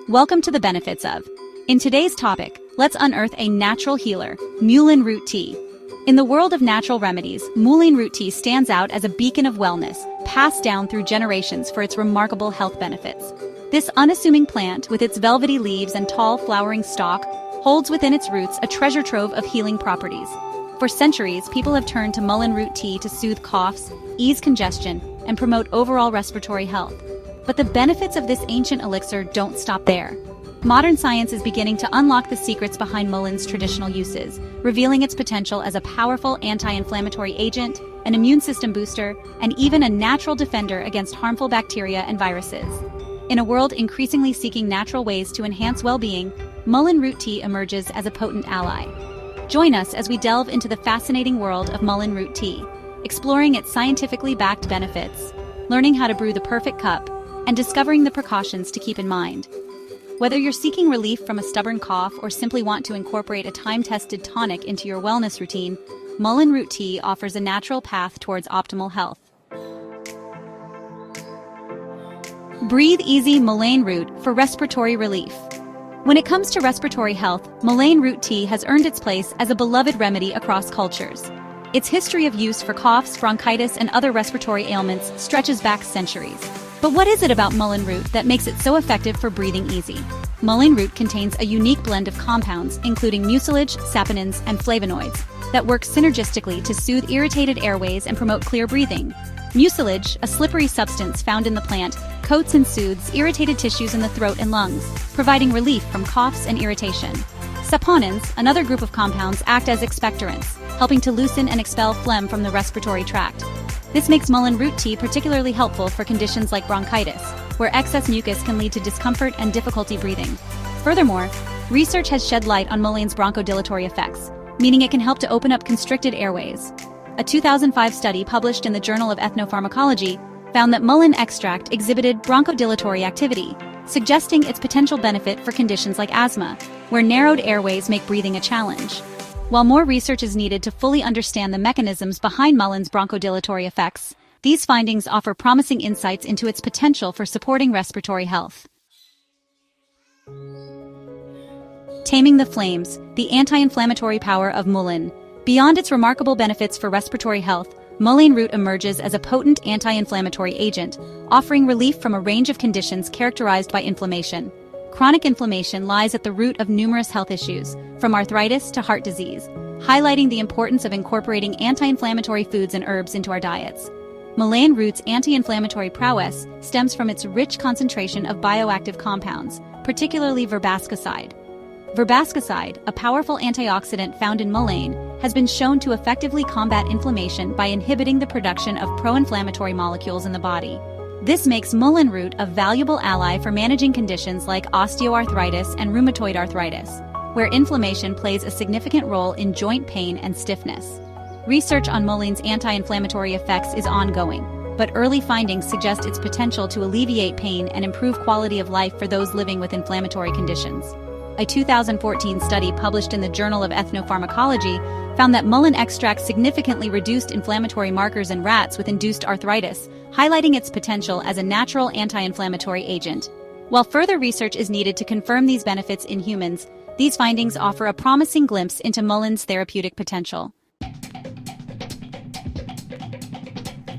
Welcome to the benefits of. In today's topic, let's unearth a natural healer, Mullein root tea. In the world of natural remedies, Mullein root tea stands out as a beacon of wellness, passed down through generations for its remarkable health benefits. This unassuming plant, with its velvety leaves and tall flowering stalk, holds within its roots a treasure trove of healing properties. For centuries, people have turned to Mullein root tea to soothe coughs, ease congestion, and promote overall respiratory health. But the benefits of this ancient elixir don't stop there. Modern science is beginning to unlock the secrets behind Mullein's traditional uses, revealing its potential as a powerful anti-inflammatory agent, an immune system booster, and even a natural defender against harmful bacteria and viruses. In a world increasingly seeking natural ways to enhance well-being, Mullein root tea emerges as a potent ally. Join us as we delve into the fascinating world of Mullein root tea, exploring its scientifically backed benefits, learning how to brew the perfect cup, and discovering the precautions to keep in mind. Whether you're seeking relief from a stubborn cough or simply want to incorporate a time-tested tonic into your wellness routine, Mullein root tea offers a natural path towards optimal health. Breathe Easy Mullein root for respiratory relief. When it comes to respiratory health, Mullein root tea has earned its place as a beloved remedy across cultures. Its history of use for coughs, bronchitis, and other respiratory ailments stretches back centuries. But what is it about Mullein root that makes it so effective for breathing easy? Mullein root contains a unique blend of compounds, including mucilage, saponins, and flavonoids, that work synergistically to soothe irritated airways and promote clear breathing. Mucilage, a slippery substance found in the plant, coats and soothes irritated tissues in the throat and lungs, providing relief from coughs and irritation. Saponins, another group of compounds, act as expectorants, helping to loosen and expel phlegm from the respiratory tract. This makes Mullein root tea particularly helpful for conditions like bronchitis, where excess mucus can lead to discomfort and difficulty breathing. Furthermore, research has shed light on Mullein's bronchodilatory effects, meaning it can help to open up constricted airways. A 2005 study published in the Journal of Ethnopharmacology found that Mullein extract exhibited bronchodilatory activity, suggesting its potential benefit for conditions like asthma, where narrowed airways make breathing a challenge. While more research is needed to fully understand the mechanisms behind Mullein's bronchodilatory effects, these findings offer promising insights into its potential for supporting respiratory health. Taming the flames, the anti-inflammatory power of Mullein. Beyond its remarkable benefits for respiratory health, Mullein root emerges as a potent anti-inflammatory agent, offering relief from a range of conditions characterized by inflammation. Chronic inflammation lies at the root of numerous health issues, from arthritis to heart disease, highlighting the importance of incorporating anti-inflammatory foods and herbs into our diets. Mullein root's anti-inflammatory prowess stems from its rich concentration of bioactive compounds, particularly verbascoside. Verbascoside, a powerful antioxidant found in Mullein, has been shown to effectively combat inflammation by inhibiting the production of pro-inflammatory molecules in the body. This makes Mullein root a valuable ally for managing conditions like osteoarthritis and rheumatoid arthritis, where inflammation plays a significant role in joint pain and stiffness. Research on Mullein's anti-inflammatory effects is ongoing, but early findings suggest its potential to alleviate pain and improve quality of life for those living with inflammatory conditions. A 2014 study published in the Journal of Ethnopharmacology found that Mullein extract significantly reduced inflammatory markers in rats with induced arthritis, highlighting its potential as a natural anti-inflammatory agent. While further research is needed to confirm these benefits in humans, these findings offer a promising glimpse into Mullein's therapeutic potential.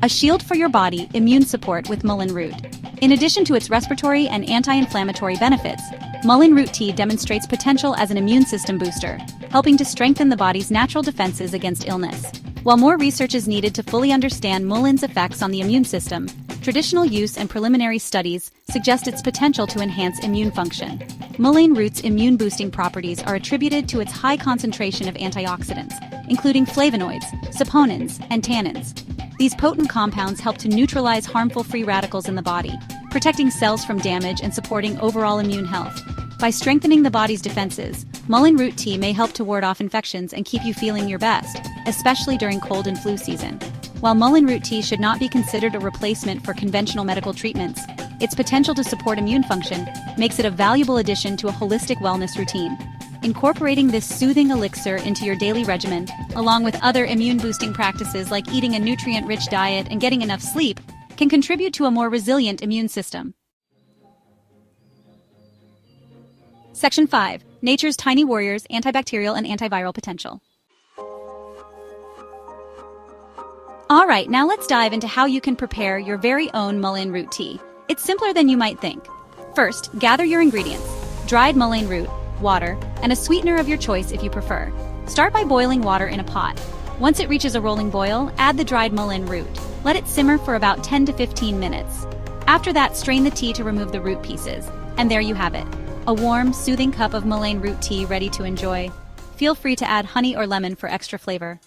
A shield for your body, immune support with Mullein root. In addition to its respiratory and anti-inflammatory benefits, Mullein root tea demonstrates potential as an immune system booster, helping to strengthen the body's natural defenses against illness. While more research is needed to fully understand Mullein's effects on the immune system, traditional use and preliminary studies suggest its potential to enhance immune function. Mullein root's immune-boosting properties are attributed to its high concentration of antioxidants, including flavonoids, saponins, and tannins. These potent compounds help to neutralize harmful free radicals in the body, protecting cells from damage and supporting overall immune health. By strengthening the body's defenses, Mullein root tea may help to ward off infections and keep you feeling your best, especially during cold and flu season. While Mullein root tea should not be considered a replacement for conventional medical treatments, its potential to support immune function makes it a valuable addition to a holistic wellness routine. Incorporating this soothing elixir into your daily regimen, along with other immune-boosting practices like eating a nutrient-rich diet and getting enough sleep, can contribute to a more resilient immune system. Section 5. Nature's Tiny Warriors, Antibacterial and Antiviral Potential. Alright, now let's dive into how you can prepare your very own mullein root tea. It's simpler than you might think. First, gather your ingredients: dried mullein root, water, and a sweetener of your choice if you prefer. Start by boiling water in a pot. Once it reaches a rolling boil, add the dried mullein root. Let it simmer for about 10 to 15 minutes. After that, strain the tea to remove the root pieces. And there you have it. A warm, soothing cup of mullein root tea ready to enjoy. Feel free to add honey or lemon for extra flavor.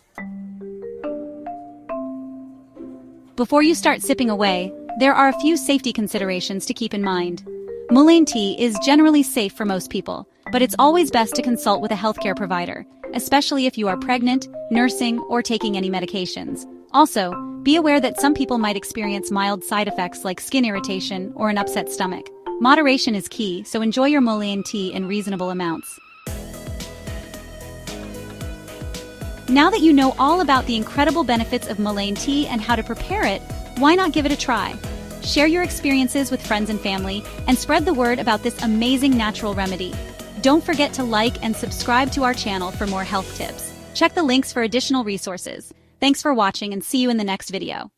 Before you start sipping away, there are a few safety considerations to keep in mind. Mullein tea is generally safe for most people, but it's always best to consult with a healthcare provider, especially if you are pregnant, nursing, or taking any medications. Also, be aware that some people might experience mild side effects like skin irritation or an upset stomach. Moderation is key, so enjoy your mullein tea in reasonable amounts. Now that you know all about the incredible benefits of mullein tea and how to prepare it, why not give it a try? Share your experiences with friends and family, and spread the word about this amazing natural remedy. Don't forget to like and subscribe to our channel for more health tips. Check the links for additional resources. Thanks for watching and see you in the next video.